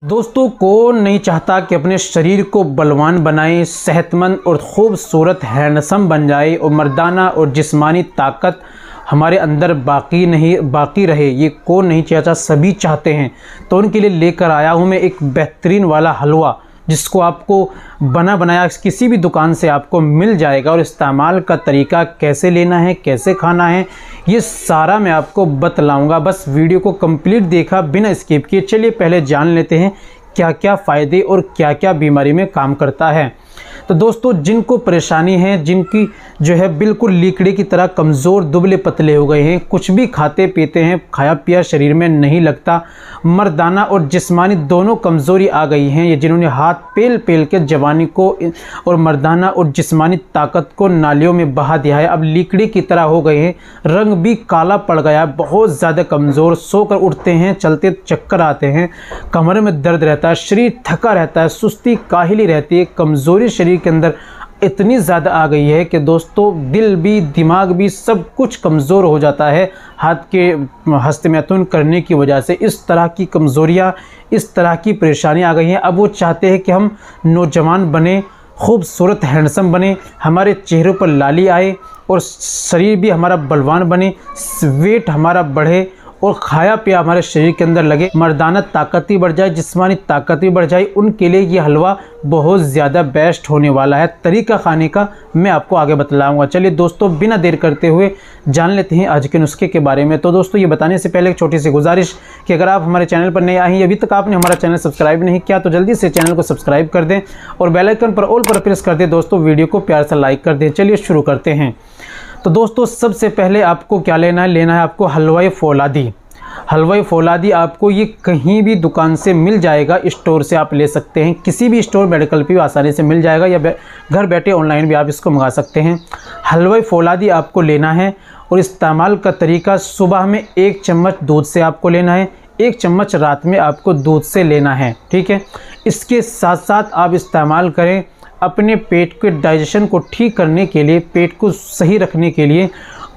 दोस्तों, कौन नहीं चाहता कि अपने शरीर को बलवान बनाए, सेहतमंद और खूबसूरत हैंडसम बन जाए और मर्दाना और जिस्मानी ताकत हमारे अंदर बाकी रहे। ये कौन नहीं चाहता, सभी चाहते हैं। तो उनके लिए लेकर आया हूँ मैं एक बेहतरीन वाला हलवा, जिसको आपको बना बनाया किसी भी दुकान से आपको मिल जाएगा। और इस्तेमाल का तरीका कैसे लेना है, कैसे खाना है, ये सारा मैं आपको बतलाऊंगा। बस वीडियो को कंप्लीट देखा बिना स्किप किए। चलिए पहले जान लेते हैं क्या क्या फ़ायदे और क्या क्या बीमारी में काम करता है। तो दोस्तों, जिनको परेशानी है, जिनकी जो है बिल्कुल लीकड़े की तरह कमज़ोर दुबले पतले हो गए हैं, कुछ भी खाते पीते हैं, खाया पिया शरीर में नहीं लगता, मर्दाना और जिस्मानी दोनों कमज़ोरी आ गई हैं, ये जिन्होंने हाथ पेल के जवानी को और मर्दाना और जिस्मानी ताकत को नालियों में बहा दिया है, अब लीकड़े की तरह हो गए हैं, रंग भी काला पड़ गया, बहुत ज़्यादा कमज़ोर, सोकर उठते हैं, चलते चक्कर आते हैं, कमर में दर्द रहता है, शरीर थका रहता है, सुस्ती काहिली रहती है, कमज़ोरी शरीर के अंदर इतनी ज़्यादा आ गई है कि दोस्तों दिल भी दिमाग भी सब कुछ कमज़ोर हो जाता है हाथ के हस्तमैथुन करने की वजह से। इस तरह की कमज़ोरियाँ, इस तरह की परेशानी आ गई हैं। अब वो चाहते हैं कि हम नौजवान बने, खूबसूरत हैंडसम बने, हमारे चेहरों पर लाली आए और शरीर भी हमारा बलवान बने, वेट हमारा बढ़े और खाया पिया हमारे शरीर के अंदर लगे, मर्दाना ताकत भी बढ़ जाए, जिस्मानी ताकत भी बढ़ जाए। उनके लिए ये हलवा बहुत ज़्यादा बेस्ट होने वाला है। तरीका खाने का मैं आपको आगे बतलाऊंगा। चलिए दोस्तों, बिना देर करते हुए जान लेते हैं आज के नुस्खे के बारे में। तो दोस्तों, ये बताने से पहले एक छोटी सी गुजारिश कि अगर आप हमारे चैनल पर नए आए हैं, अभी तक आपने हमारा चैनल सब्सक्राइब नहीं किया तो जल्दी से चैनल को सब्सक्राइब कर दें और बेल आइकन पर ऑल पर प्रेस कर दें। दोस्तों, वीडियो को प्यार से लाइक कर दें। चलिए शुरू करते हैं। तो दोस्तों, सबसे पहले आपको क्या लेना है आपको हलवाई फौलादी। हलवाई फौलादी आपको ये कहीं भी दुकान से मिल जाएगा, स्टोर से आप ले सकते हैं, किसी भी स्टोर मेडिकल पे भी आसानी से मिल जाएगा, या घर बैठे ऑनलाइन भी आप इसको मंगा सकते हैं। हलवाई फौलादी आपको लेना है और इस्तेमाल का तरीका, सुबह में 1 चम्मच दूध से आपको लेना है, 1 चम्मच रात में आपको दूध से लेना है, ठीक है। इसके साथ साथ आप इस्तेमाल करें अपने पेट के डाइजेशन को ठीक करने के लिए, पेट को सही रखने के लिए,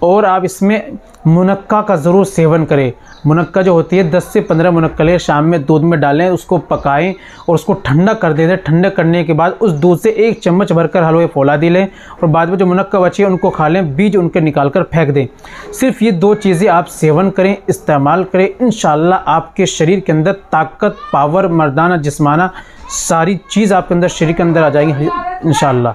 और आप इसमें मुनक्का का ज़रूर सेवन करें। मुनक्का जो होती है 10 से 15 मुनक्कले शाम में दूध में डालें, उसको पकाएं और उसको ठंडा कर दें। ठंडा करने के बाद उस दूध से 1 चम्मच भरकर हलवे फौलादी लें और बाद में जो मुनक्का बचे उनको खा लें, बीज उनके निकाल कर फेंक दें। सिर्फ ये 2 चीज़ें आप सेवन करें, इस्तेमाल करें, इंशाल्लाह आपके शरीर के अंदर ताकत, पावर, मर्दाना, जिस्माना सारी चीज़ आपके अंदर शरीर के अंदर आ जाएगी इंशाल्लाह।